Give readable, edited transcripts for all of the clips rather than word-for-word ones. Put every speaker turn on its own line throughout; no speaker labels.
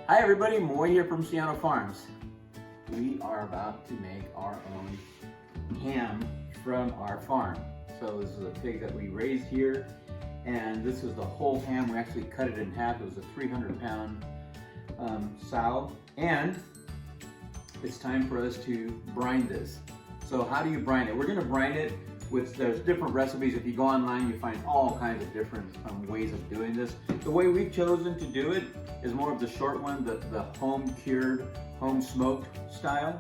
Hi everybody, Moy here from Siano Farms. We are about to make our own ham from our farm. So this is a pig that we raised here, and this is the whole ham. We actually cut it in half. It was a 300-pound sow, and it's time for us to brine this. So how do you brine it? We're going to brine it with, there's different recipes. If you go online, you find all kinds of different ways of doing this. The way we've chosen to do it is more of the short one, the home cured, home smoked style.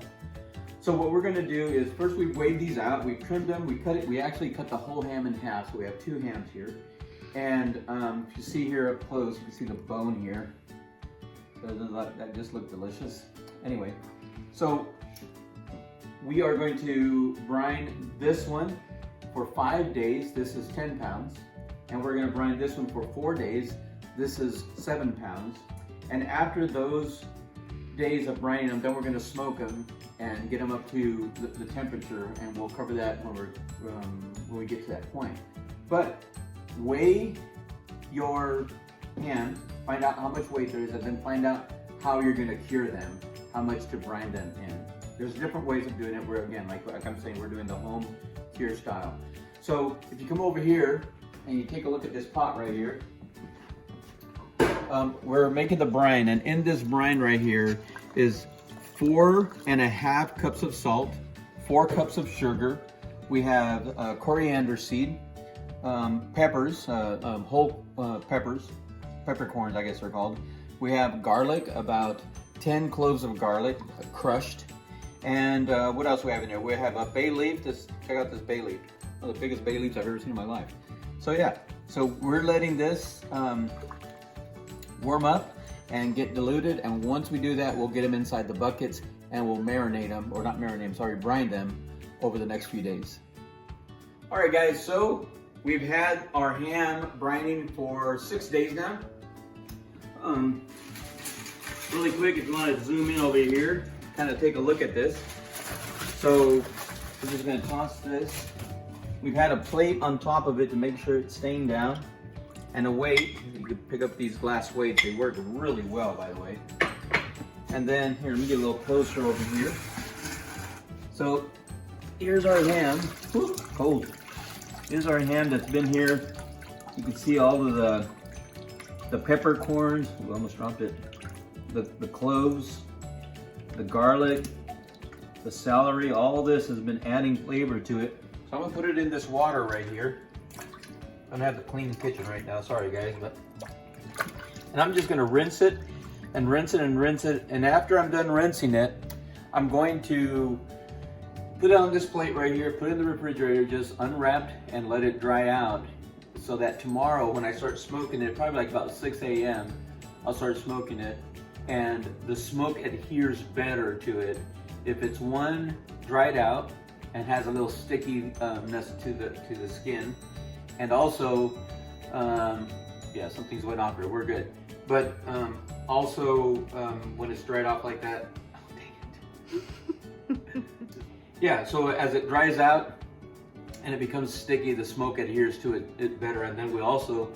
So what we're going to do is first we weighed these out, we trimmed them, we cut it, we actually cut the whole ham in half, so we have two hams here. And if you see here up close, you can see the bone here. So that just looked delicious. Anyway, so we are going to brine this one for 5 days. This is 10 pounds. And we're going to brine this one for 4 days. This is 7 pounds. And after those days of brining them, then we're going to smoke them and get them up to the temperature, and we'll cover that when we get to that point. But weigh your ham, find out how much weight there is, and then find out how you're going to cure them, how much to brine them in. There's different ways of doing it. We're, again, like I'm saying, we're doing the home cure style. So if you come over here and you take a look at this pot right here, we're making the brine, and in this brine right here is 4.5 cups of salt, 4 cups of sugar. We have coriander seed, peppers, whole peppers, peppercorns I guess they're called. We have garlic, about 10 cloves of garlic crushed. And what else we have in there? We have a bay leaf. Check out this bay leaf. One of the biggest bay leaves I've ever seen in my life. So yeah, so we're letting this warm up and get diluted, and once we do that, we'll get them inside the buckets and we'll marinate them, or not marinate them, sorry, brine them over the next few days. All right guys, so we've had our ham brining for 6 days now. Really quick, if you want to zoom in over here, kind of take a look at this. So we're just going to toss this. We've had a plate on top of it to make sure it's staying down, and a weight. You can pick up these glass weights. They work really well, by the way. And then here, let me get a little closer over here. So here's our ham. Whew, cold. Here's our ham that's been here. You can see all of the peppercorns. We almost dropped it. The cloves, the garlic, the celery. All this has been adding flavor to it. So I'm gonna put it in this water right here. I don't have to clean the kitchen right now, sorry guys, and I'm just gonna rinse it and rinse it and rinse it, and after I'm done rinsing it, I'm going to put it on this plate right here, put it in the refrigerator, just unwrapped, and let it dry out, so that tomorrow when I start smoking it, probably like about 6 a.m., I'll start smoking it, and the smoke adheres better to it if it's one dried out and has a little stickiness to the skin. And also, yeah, something's went off here, we're good. But also, when it's dried off like that, oh dang it. Yeah, so as it dries out and it becomes sticky, the smoke adheres to it better. And then we also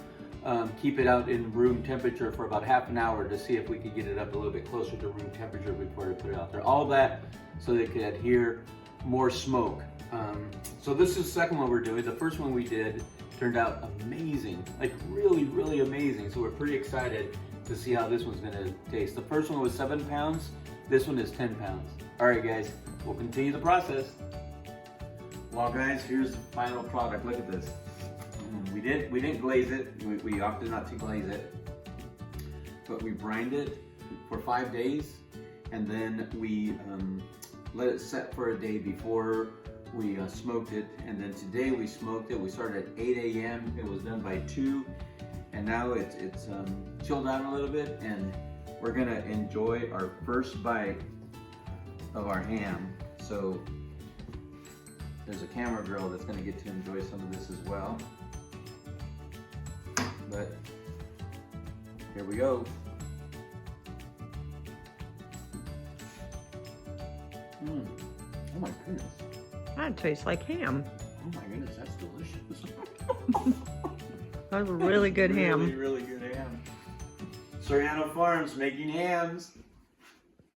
keep it out in room temperature for about half an hour to see if we could get it up a little bit closer to room temperature before we put it out there. All that so they could adhere more smoke. So this is the second one we're doing. The first one we did turned out amazing, like really, really amazing. So we're pretty excited to see how this one's gonna taste. The first one was 7 pounds. This one is 10 pounds. All right, guys, we'll continue the process. Well, guys, here's the final product. Look at this. We didn't glaze it. We opted not to glaze it, but we brined it for 5 days, and then we let it set for a day before we smoked it. And then today we smoked it. We started at 8 a.m. It was done by 2, and now it's chilled out a little bit, and we're gonna enjoy our first bite of our ham. So there's a camera girl that's gonna get to enjoy some of this as well. But here we go. Oh my goodness.
That tastes like ham.
Oh my goodness, that's delicious.
That was a really good ham.
Really good ham. Soriano Farms making hams.